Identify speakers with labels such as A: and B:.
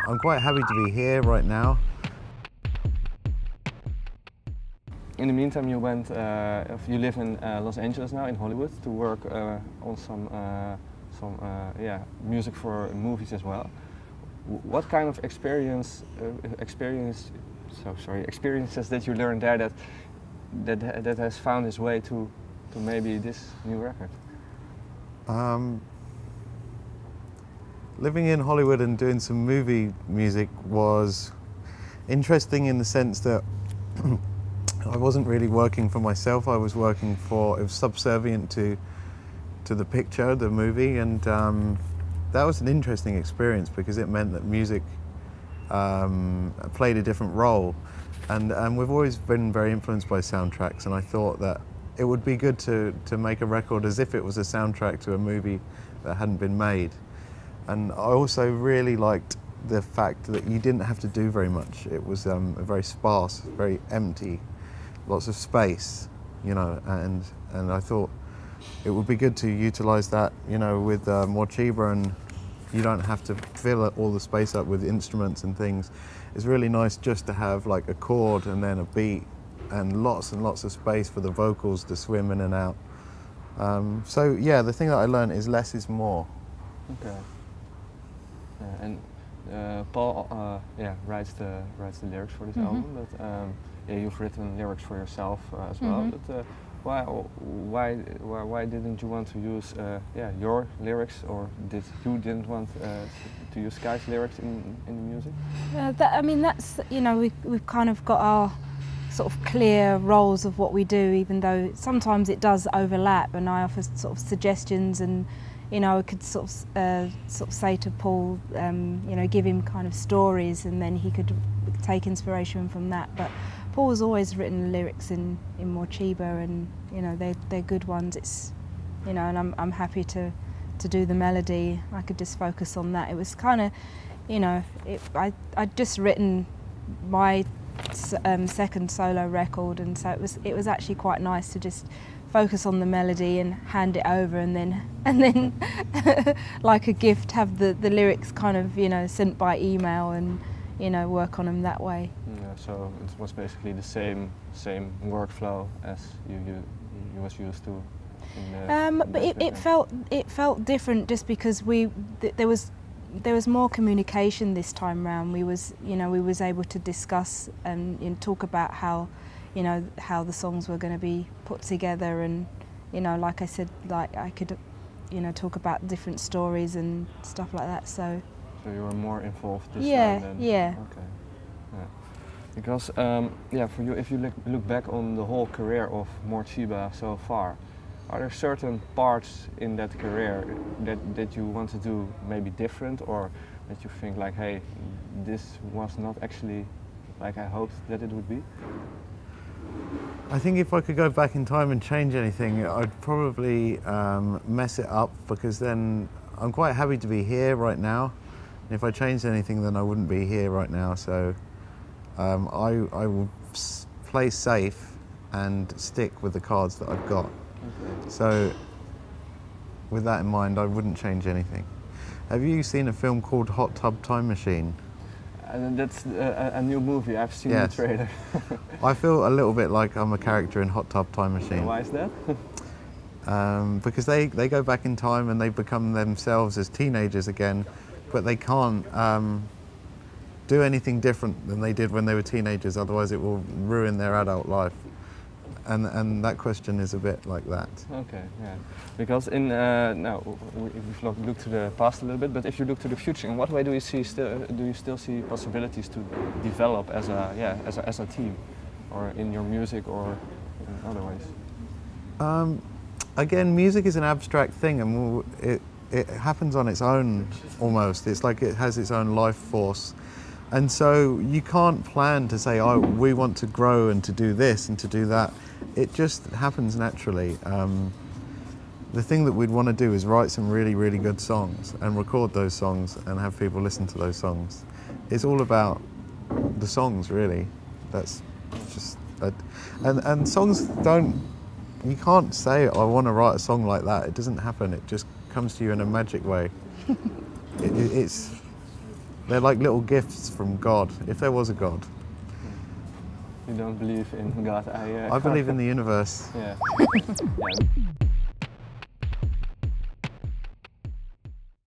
A: I'm quite happy to be here right now.
B: In the meantime, you live in Los Angeles now, in Hollywood, to work on some music for movies as well. What kind of experiences that you learned there that has found its way to maybe this new record?
A: Living in Hollywood and doing some movie music was interesting in the sense that I wasn't really working for myself. I was working for, it was subservient to the picture, the movie, and that was an interesting experience because it meant that music played a different role. And we've always been very influenced by soundtracks, and I thought that it would be good to make a record as if it was a soundtrack to a movie that hadn't been made. And I also really liked the fact that you didn't have to do very much. It was very sparse, very empty, lots of space, you know, and I thought it would be good to utilize that, you know, with Morcheeba, and you don't have to fill all the space up with instruments and things. It's really nice just to have like a chord and then a beat and lots of space for the vocals to swim in and out. So yeah, the thing that I learned is less is more.
B: Okay. And Paul writes the lyrics for this album, but you've written lyrics for yourself as well. But why didn't you want to use your lyrics, or didn't want to use Skye's lyrics in the music?
C: I mean, that's, you know, we've kind of got our sort of clear roles of what we do, even though sometimes it does overlap, and I offer sort of suggestions, and you know, I could sort of say to Paul, you know, give him kind of stories, and then he could take inspiration from that. But Paul's always written lyrics in Morcheeba, and you know, they're good ones. It's, you know, and I'm happy to do the melody. I could just focus on that. It was kind of, you know, I'd just written my second solo record, and so it was actually quite nice to just focus on the melody and hand it over, and then like a gift, have the lyrics kind of, you know, sent by email, and you know, work on them that way.
B: Yeah, so it was basically the same workflow as you was used to.
C: But it felt different just because there was more communication this time round. We was able to discuss and talk about how, you know, how the songs were going to be put together, and you know, like I said, like I could, you know, talk about different stories and stuff like that. So
B: you were more involved this time then?
C: Yeah.
B: Okay. Yeah. Because for you, if you look back on the whole career of Morcheeba so far, are there certain parts in that career that you want to do maybe different, or that you think like, hey, this was not actually like I hoped that it would be?
A: I think if I could go back in time and change anything, I'd probably mess it up, because then I'm quite happy to be here right now. And if I changed anything, then I wouldn't be here right now. So I will play safe and stick with the cards that I've got. Okay. So with that in mind, I wouldn't change anything. Have you seen a film called Hot Tub Time Machine?
B: That's a new movie. I've seen the trailer.
A: I feel a little bit like I'm a character in Hot Tub Time Machine.
B: Why is that?
A: Because they go back in time and they become themselves as teenagers again, but they can't do anything different than they did when they were teenagers, otherwise it will ruin their adult life. And that question is a bit like that.
B: Okay, yeah. Because in now we've looked to the past a little bit, but if you look to the future, in what way do you still see possibilities to develop as a team, or in your music, or in other ways?
A: Again, music is an abstract thing, and it happens on its own almost. It's like it has its own life force. And so you can't plan to say, oh, we want to grow and to do this and to do that. It just happens naturally. The thing that we'd want to do is write some really, really good songs and record those songs and have people listen to those songs. It's all about the songs, really. That's just, and songs don't, you can't say, I want to write a song like that. It doesn't happen. It just comes to you in a magic way. They're like little gifts from God, if there was a God.
B: You don't believe in God?
A: I believe in the universe.
B: Yeah. Yeah.